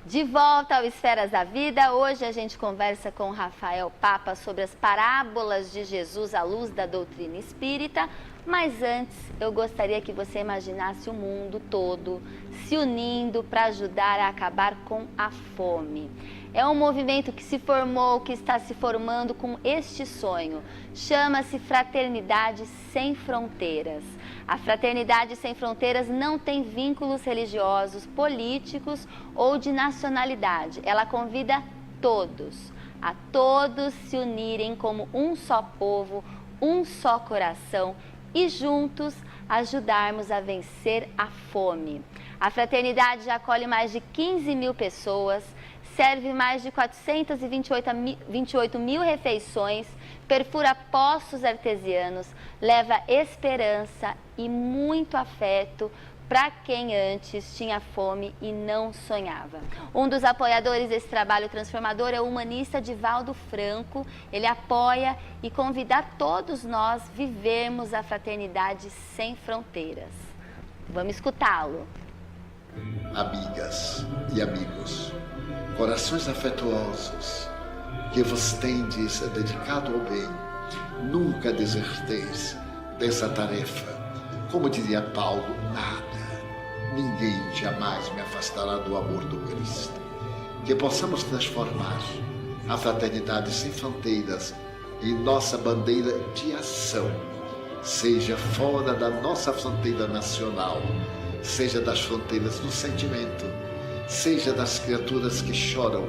De volta ao Esferas da Vida, hoje a gente conversa com Rafael Papa sobre as parábolas de Jesus à luz da doutrina espírita, mas antes eu gostaria que você imaginasse o mundo todo se unindo para ajudar a acabar com a fome. É um movimento que se formou, que está se formando com este sonho. Chama-se Fraternidade Sem Fronteiras. A Fraternidade Sem Fronteiras não tem vínculos religiosos, políticos ou de nacionalidade. Ela convida a todos se unirem como um só povo, um só coração e juntos ajudarmos a vencer a fome. A Fraternidade já acolhe mais de 15 mil pessoas, serve mais de 428 mil refeições, perfura poços artesianos, leva esperança e muito afeto para quem antes tinha fome e não sonhava. Um dos apoiadores desse trabalho transformador é o humanista Divaldo Franco. Ele apoia e convida a todos nós vivermos a fraternidade sem fronteiras. Vamos escutá-lo. Amigas e amigos, corações afetuosos, que vos tendes dedicado ao bem, nunca deserteis dessa tarefa. Como diria Paulo, ninguém jamais me afastará do amor do Cristo. Que possamos transformar a fraternidade sem fronteiras em nossa bandeira de ação, seja fora da nossa fronteira nacional, seja das fronteiras do sentimento, seja das criaturas que choram,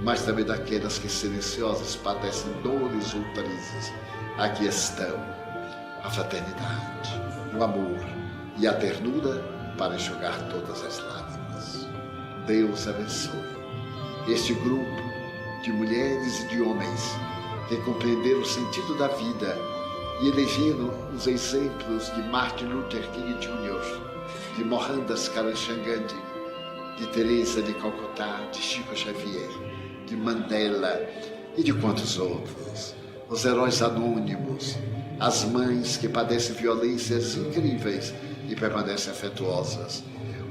mas também daquelas que silenciosas padecem dores ou crises. Aqui estão a fraternidade, o amor e a ternura para enxugar todas as lágrimas. Deus abençoe este grupo de mulheres e de homens que compreenderam o sentido da vida e elegeram os exemplos de Martin Luther King Jr., de Mohandas Karamchand, de Teresa de Calcutá, de Chico Xavier, de Mandela e de quantos outros. Os heróis anônimos, as mães que padecem violências incríveis e permanecem afetuosas,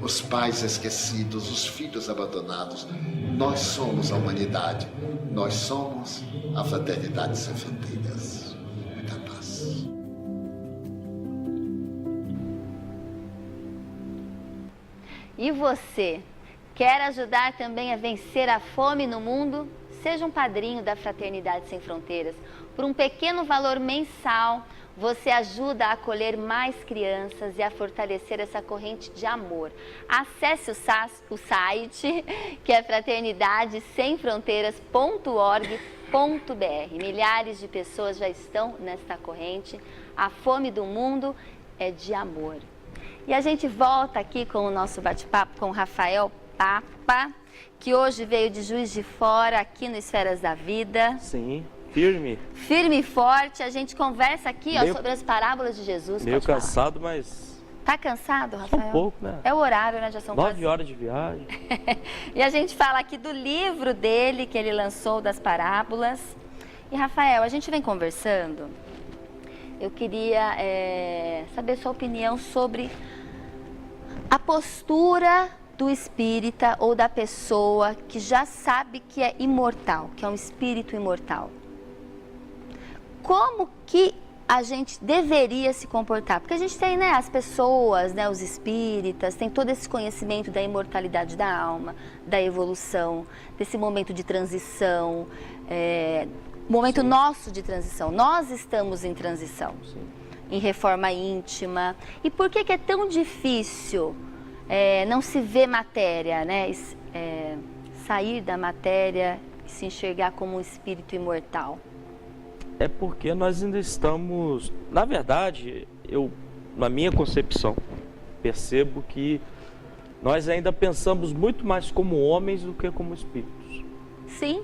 os pais esquecidos, os filhos abandonados. Nós somos a humanidade, nós somos a fraternidade sem fronteiras. Muita paz. E você, quer ajudar também a vencer a fome no mundo? Seja um padrinho da Fraternidade Sem Fronteiras. Por um pequeno valor mensal, você ajuda a acolher mais crianças e a fortalecer essa corrente de amor. Acesse o site, que é fraternidadesemfronteiras.org.br. Milhares de pessoas já estão nesta corrente. A fome do mundo é de amor. E a gente volta aqui com o nosso bate-papo com o Rafael Papa, que hoje veio de Juiz de Fora, aqui no Esferas da Vida. Sim, firme. Firme e forte. A gente conversa aqui sobre as parábolas de Jesus. Meio cansado, mas... Tá cansado, Rafael? Um pouco, né? É o horário, né? Já são 9 horas de viagem. E a gente fala aqui do livro dele, que ele lançou, das parábolas. E, Rafael, a gente vem conversando eu queria saber sua opinião sobre a postura do espírita ou da pessoa que já sabe que é imortal, que é um espírito imortal. Como que a gente deveria se comportar? Porque a gente tem, né, as pessoas, né, os espíritas, tem todo esse conhecimento da imortalidade da alma, da evolução, desse momento de transição, momento nosso de transição. Nós estamos em transição, em reforma íntima. E por que é tão difícil não se ver matéria, né? Sair da matéria e se enxergar como um espírito imortal? É porque nós ainda estamos, na verdade, na minha concepção, percebo que nós ainda pensamos muito mais como homens do que como espíritos. Sim.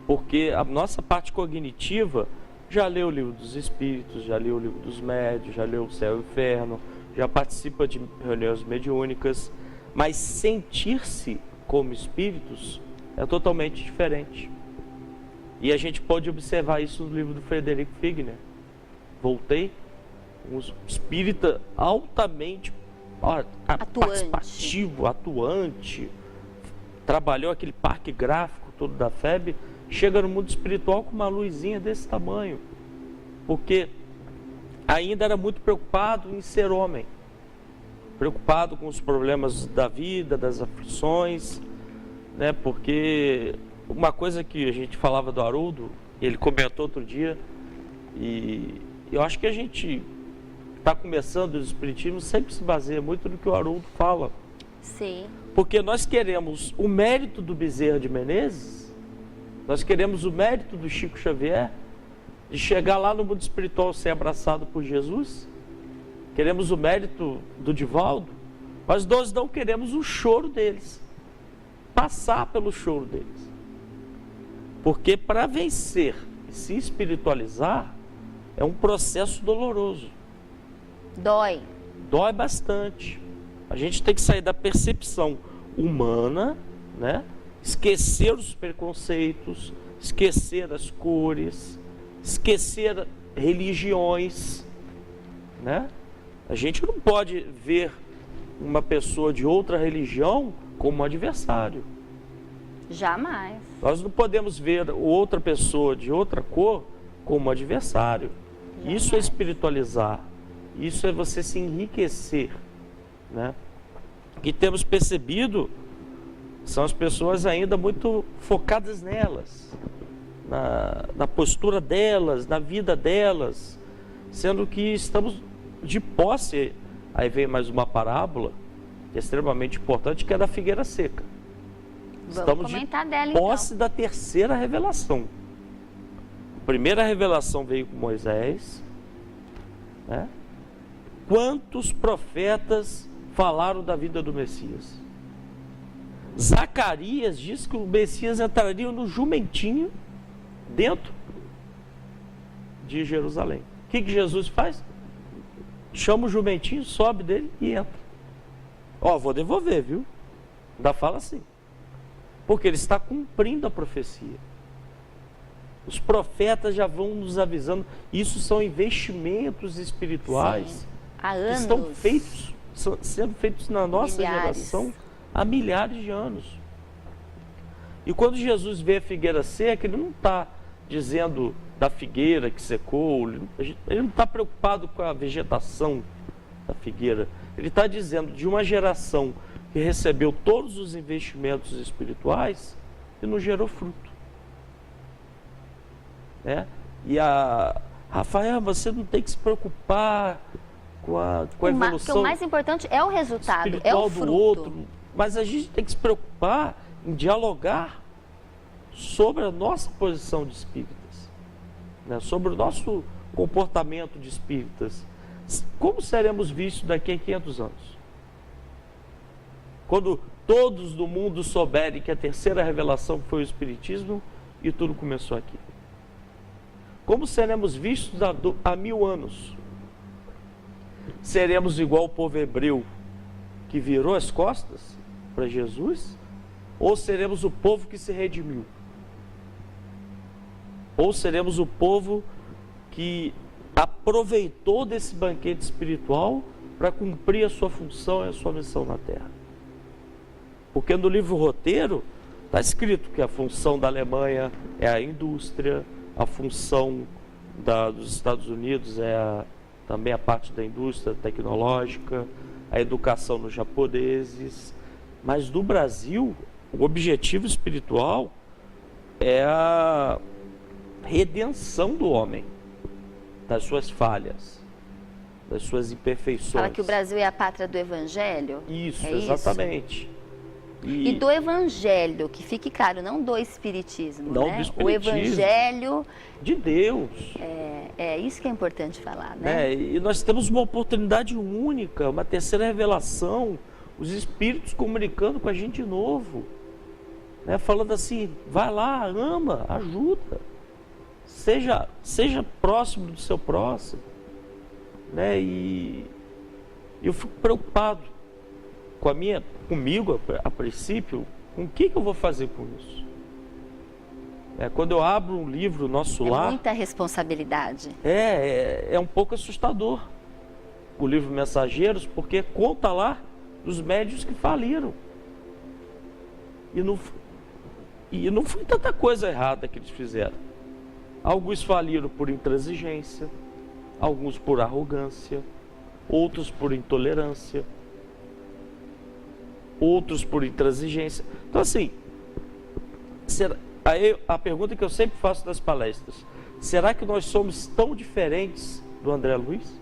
Porque a nossa parte cognitiva já leu o livro dos espíritos, já leu o livro dos médios, já leu o céu e o inferno, já participa de reuniões mediúnicas, mas sentir-se como espíritos é totalmente diferente. E a gente pode observar isso no livro do Frederico Figner. Voltei, um espírita altamente participativo, atuante, trabalhou aquele parque gráfico todo da FEB, chega no mundo espiritual com uma luzinha desse tamanho, porque ainda era muito preocupado em ser homem, preocupado com os problemas da vida, das aflições, né? Porque uma coisa que a gente falava do Haroldo, ele comentou outro dia, e eu acho que a gente está começando o espiritismo sempre se baseia muito no que o Haroldo fala. Sim. Porque nós queremos o mérito do Bezerra de Menezes, nós queremos o mérito do Chico Xavier, de chegar lá no mundo espiritual ser abraçado por Jesus, queremos o mérito do Divaldo, mas nós não queremos o choro deles, passar pelo choro deles. Porque para vencer e se espiritualizar é um processo doloroso. Dói. Dói bastante. A gente tem que sair da percepção humana, né? Esquecer os preconceitos, esquecer as cores, esquecer religiões, né? A gente não pode ver uma pessoa de outra religião como um adversário. Jamais. Nós não podemos ver outra pessoa de outra cor como adversário. Jamais. Isso é espiritualizar. Isso é você se enriquecer, né? O que temos percebido são as pessoas ainda muito focadas nelas, na postura delas, na vida delas, sendo que estamos de posse. Aí vem mais uma parábola que é extremamente importante, que é da figueira seca. Estamos de posse da terceira revelação. A primeira revelação veio com Moisés, né? Quantos profetas falaram da vida do Messias? Zacarias diz que o Messias entraria no jumentinho dentro de Jerusalém. O que Jesus faz? Chama o jumentinho, sobe dele e entra. Ó, vou devolver, viu? Ainda fala assim. Porque ele está cumprindo a profecia. Os profetas já vão nos avisando. Isso são investimentos espirituais. Sim. Há anos. Que estão sendo feitos na nossa geração há milhares de anos. E quando Jesus vê a figueira seca, ele não está dizendo da figueira que secou, ele não está preocupado com a vegetação da figueira. Ele está dizendo de uma geração que recebeu todos os investimentos espirituais e não gerou fruto. Né? E Rafael, você não tem que se preocupar com a evolução. Porque o mais importante é o resultado, é o fruto do outro, mas a gente tem que se preocupar em dialogar sobre a nossa posição de espíritas, né? Sobre o nosso comportamento de espíritas. Como seremos vistos daqui a 500 anos? Quando todos do mundo souberem que a terceira revelação foi o Espiritismo e tudo começou aqui. Como seremos vistos há 1000 anos? Seremos igual o povo hebreu que virou as costas para Jesus? Ou seremos o povo que se redimiu? Ou seremos o povo que aproveitou desse banquete espiritual para cumprir a sua função e a sua missão na Terra. Porque no livro Roteiro está escrito que a função da Alemanha é a indústria, a função dos Estados Unidos é também a parte da indústria tecnológica, a educação nos japoneses, mas do Brasil, o objetivo espiritual é a redenção do homem, das suas falhas, das suas imperfeições. Fala que o Brasil é a pátria do Evangelho? Isso, é exatamente. Isso? E do Evangelho, que fique claro, não do Espiritismo, não, né? do Espiritismo. O Evangelho de Deus. É isso que é importante falar, né? E nós temos uma oportunidade única, uma terceira revelação, os Espíritos comunicando com a gente de novo, né? Falando assim, vai lá, ama, ajuda, seja próximo do seu próximo, né? E eu fico preocupado comigo, a princípio, com o que eu vou fazer com isso? Quando eu abro um livro, Nosso Lar... É muita responsabilidade. É um pouco assustador o livro Mensageiros, porque conta lá dos médiuns que faliram. E não foi tanta coisa errada que eles fizeram. Alguns faliram por intransigência, alguns por arrogância, outros por intolerância, outros por intransigência. Então, assim, aí a pergunta que eu sempre faço nas palestras: será que nós somos tão diferentes do André Luiz?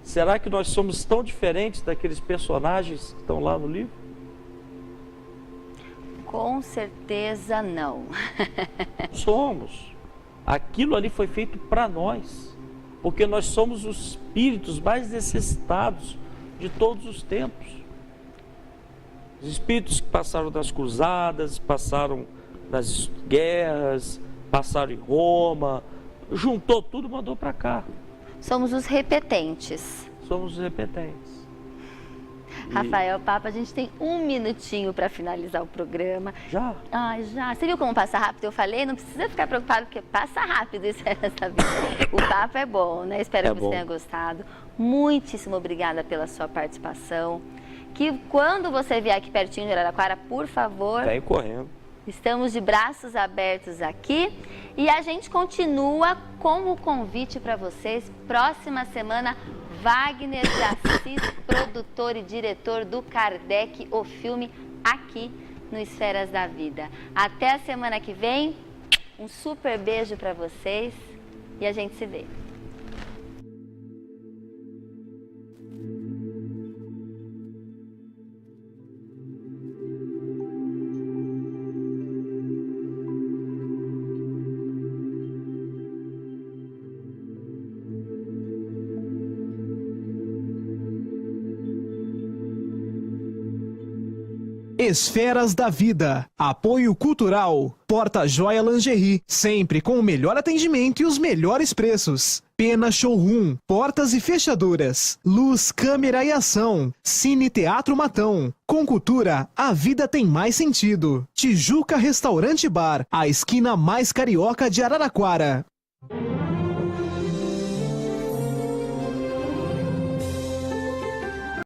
Será que nós somos tão diferentes daqueles personagens que estão lá no livro? Com certeza não. Somos. Aquilo ali foi feito para nós, porque nós somos os espíritos mais necessitados de todos os tempos. Os espíritos que passaram nas cruzadas, passaram nas guerras, passaram em Roma, juntou tudo e mandou para cá. Somos os repetentes. Somos os repetentes. Rafael Papa, a gente tem um minutinho para finalizar o programa. Já? Ai, já. Você viu como passa rápido? Eu falei, não precisa ficar preocupado, porque passa rápido isso essa vida. O papo é bom, né? Espero que você tenha gostado. Muitíssimo obrigada pela sua participação. Que quando você vier aqui pertinho de Araraquara, por favor... Vem correndo. Estamos de braços abertos aqui e a gente continua com o convite para vocês. Próxima semana, Wagner de Assis, produtor e diretor do Kardec, o filme, aqui no Esferas da Vida. Até a semana que vem, um super beijo para vocês e a gente se vê. Esferas da Vida. Apoio Cultural. Porta Joia Lingerie. Sempre com o melhor atendimento e os melhores preços. Pena Showroom. Portas e fechaduras. Luz, câmera e ação. Cine Teatro Matão. Com cultura, a vida tem mais sentido. Tijuca Restaurante Bar. A esquina mais carioca de Araraquara.